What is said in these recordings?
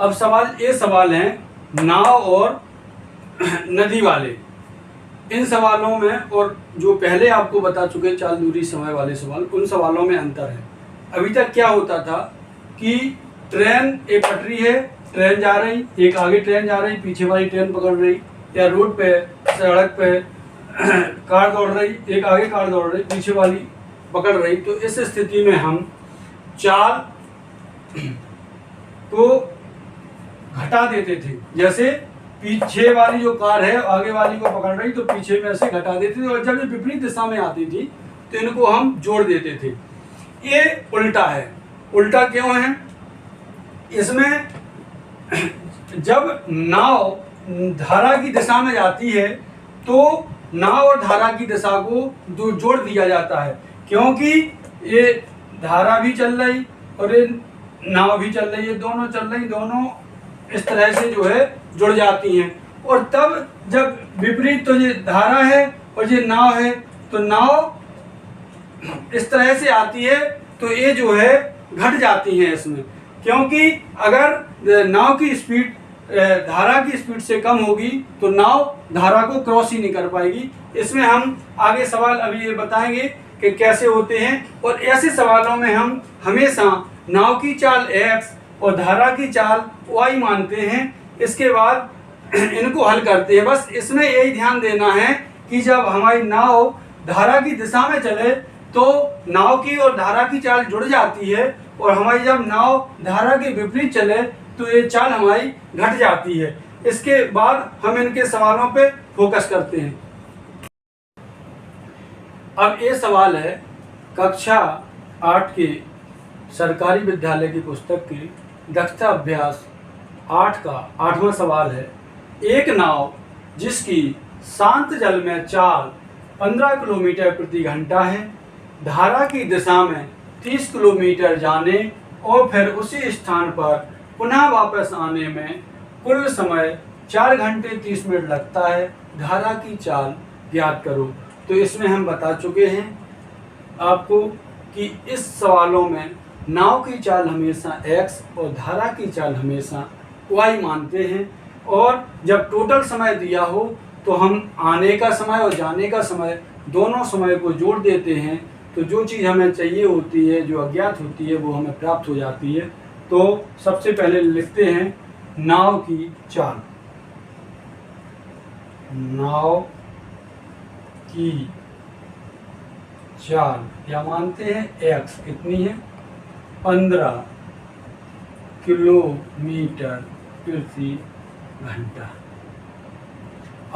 अब सवाल हैं नाव और नदी वाले। इन सवालों में और जो पहले आपको बता चुके चाल, दूरी, समय वाले सवाल, उन सवालों में अंतर है। अभी तक क्या होता था कि ट्रेन, एक पटरी है, ट्रेन जा रही, एक आगे ट्रेन जा रही, पीछे वाली ट्रेन पकड़ रही, या रोड पे, सड़क पे कार दौड़ रही, एक आगे कार दौड़ रही, पीछे वाली पकड़ रही। तो इस स्थिति में हम चाल को घटा देते थे। जैसे पीछे वाली जो कार है आगे वाली को पकड़ रही, तो पीछे में से घटा देते थे, और जब ये विपरीत दिशा में आती थी तो इनको हम जोड़ देते थे। ये उल्टा है। उल्टा क्यों है? इसमें जब नाव धारा की दिशा में जाती है तो नाव और धारा की दिशा को जोड़ दिया जाता है, क्योंकि ये धारा भी चल रही और ये नाव भी चल रही है, दोनों चल रही, दोनों इस तरह से जो है जुड़ जाती हैं। और तब जब विपरीत, तो ये धारा है और ये नाव है, तो नाव इस तरह से आती है तो ये जो है घट जाती हैं इसमें, क्योंकि अगर नाव की स्पीड धारा की स्पीड से कम होगी तो नाव धारा को क्रॉस ही नहीं कर पाएगी। इसमें हम आगे सवाल अभी ये बताएंगे कि कैसे होते हैं, और ऐसे सवालों में हम हमेशा नाव की चाल x और धारा की चाल y मानते हैं। इसके बाद इनको हल करते हैं। बस इसमें यही ध्यान देना है कि जब हमारी नाव धारा की दिशा में चले तो नाव की और धारा की चाल जुड़ जाती है, और हमारी जब नाव धारा के विपरीत चले तो ये चाल हमारी घट जाती है। इसके बाद हम इनके सवालों पे फोकस करते हैं। अब ये सवाल है कक्षा 8 के सरकारी विद्यालय की पुस्तक की दक्षता अभ्यास 8 का 8वां सवाल है। एक नाव जिसकी शांत जल में चाल 15 किलोमीटर प्रति घंटा है, धारा की दिशा में 30 किलोमीटर जाने और फिर उसी स्थान पर पुनः वापस आने में कुल समय 4 घंटे 30 मिनट लगता है, धारा की चाल ज्ञात करो। तो इसमें हम बता चुके हैं आपको कि इस सवालों में नाव की चाल हमेशा x और धारा की चाल हमेशा y मानते हैं, और जब टोटल समय दिया हो तो हम आने का समय और जाने का समय दोनों समय को जोड़ देते हैं, तो जो चीज़ हमें चाहिए होती है, जो अज्ञात होती है, वो हमें प्राप्त हो जाती है। तो सबसे पहले लिखते हैं नाव की चाल। नाव की चाल क्या मानते हैं? x कितनी है? 15 किलोमीटर प्रति घंटा।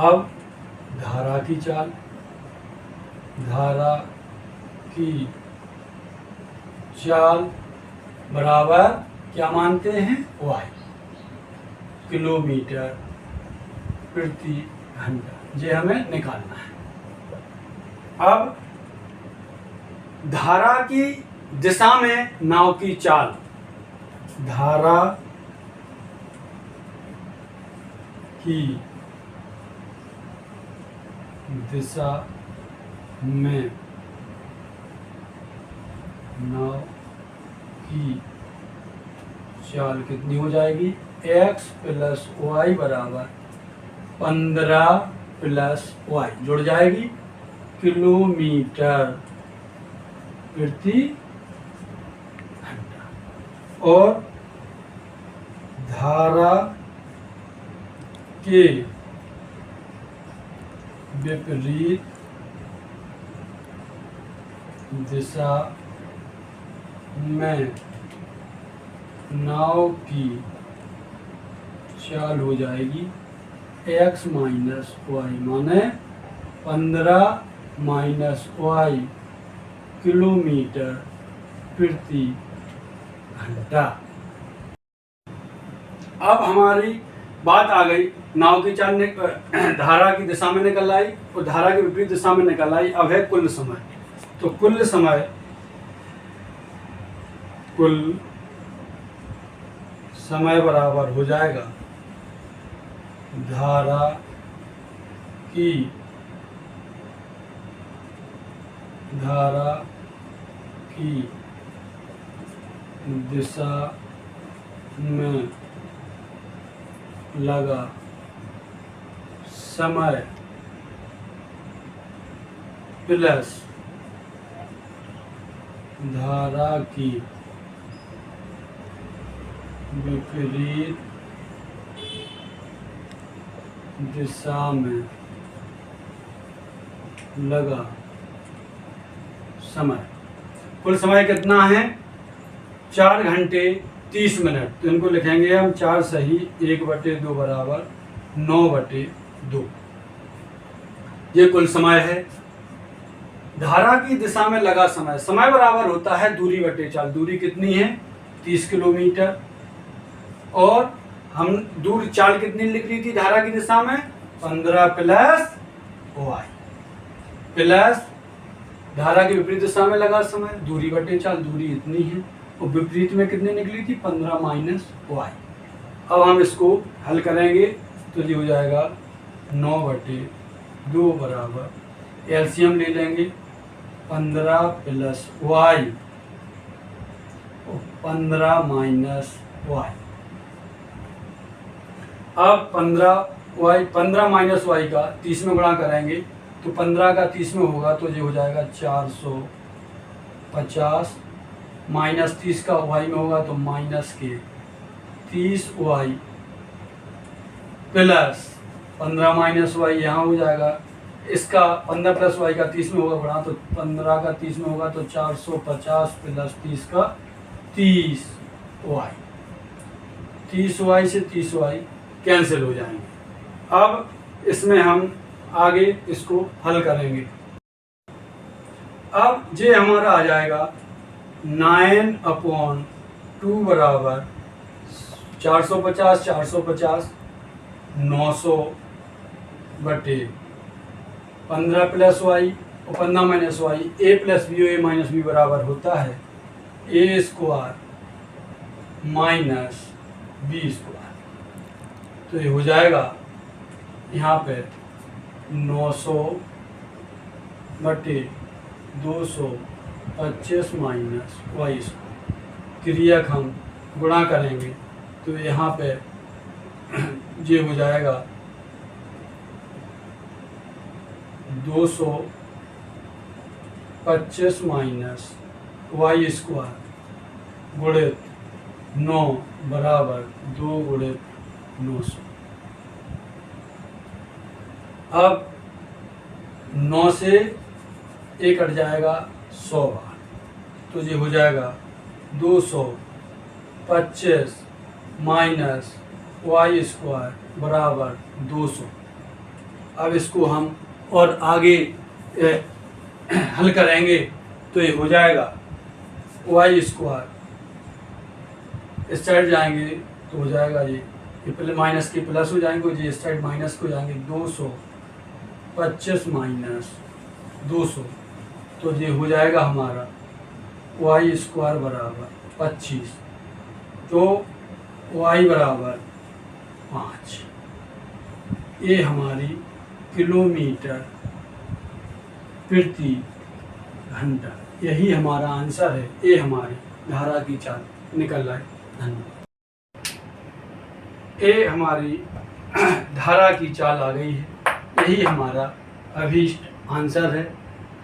अब धारा की चाल, धारा की चाल बराबर क्या मानते हैं? y, किलोमीटर प्रति घंटा। ये हमें निकालना है। अब धारा की दिशा में नाव की चाल, धारा की दिशा में नाव की चाल कितनी हो जाएगी? x प्लस वाई बराबर 15 प्लस वाई, जुड़ जाएगी किलोमीटर प्रति घंटा। और धारा के विपरीत दिशा में नाव की चाल हो जाएगी x माइनस वाई, माने 15 माइनस वाई किलोमीटर प्रति घंटा। अब हमारी बात आ गई, नाव की चाल धारा की दिशा में निकल आई और धारा के विपरीत दिशा में निकल आई। अब है कुल समय। तो कुल समय बराबर हो जाएगा धारा की दिशा में लगा समय प्लस धारा की विपरीत दिशा में लगा समय। कुल समय कितना है? 4 घंटे 30 मिनट। तो इनको लिखेंगे हम 4 सही 1/2 बराबर 9/2। ये कुल समय है। धारा की दिशा में लगा समय, समय बराबर होता है दूरी बटे चाल। दूरी कितनी है? 30 किलोमीटर। और हम दूर चाल कितनी लिख ली थी धारा की दिशा में? 15 प्लस y प्लस धारा की विपरीत दिशा में लगा समय, दूरी बटे चाल। दूरी इतनी है और विपरीत में कितनी निकली थी? 15 माइनस y। अब हम इसको हल करेंगे तो ये हो जाएगा 9/2 बराबर एलसीएम ले लेंगे 15 प्लस y 15 माइनस y। अब 15 माइनस y का 30 में गुणा करेंगे तो 15 का 30 में होगा तो ये हो जाएगा 450 माइनस 30 का y में होगा तो माइनस के 30y प्लस 15 माइनस y यहाँ हो जाएगा। इसका 15 प्लस y का 30 में होगा गुणा तो 15 का 30 में होगा तो 450 प्लस 30 का 30y। 30y से 30y कैंसिल हो जाएंगे। अब इसमें हम आगे इसको हल करेंगे। अब ये हमारा आ जाएगा 9/2 बराबर 450 900/15 प्लस वाई और 15 माइनस वाई। ए प्लस बी और ए माइनस बी बराबर होता है ए स्क्वायर माइनस बी स्क्वायर। तो ये हो जाएगा यहाँ पे 900/225 माइनस वाई स्क्वायर। क्रियक हम गुणा करेंगे तो यहाँ पे ये हो जाएगा 225 माइनस वाई स्क्वायर गुणित 9 बराबर 2 गुणित 900। अब 9 से 1 कट जाएगा 100 बार तो ये हो जाएगा 225 माइनस वाई स्क्वायर बराबर 200। अब इसको हम और आगे हल करेंगे तो ये हो जाएगा वाई स्क्वायर इस साइड जाएंगे तो हो जाएगा ये माइनस के प्लस हो जाएंगे, ये इस साइड माइनस को जाएंगे 225 माइनस 200 तो ये हो जाएगा हमारा वाई स्क्वायर बराबर 25। तो वाई बराबर 5। ये हमारी किलोमीटर प्रति घंटा। यही हमारा आंसर है। ये हमारी धारा की चाल निकल रहा है। धन्यवाद। ये हमारी धारा की चाल आ गई है। यही हमारा अभीष्ट आंसर है।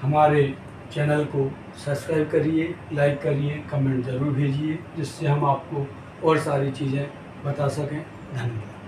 हमारे चैनल को सब्सक्राइब करिए, लाइक करिए, कमेंट ज़रूर भेजिए जिससे हम आपको और सारी चीज़ें बता सकें। धन्यवाद।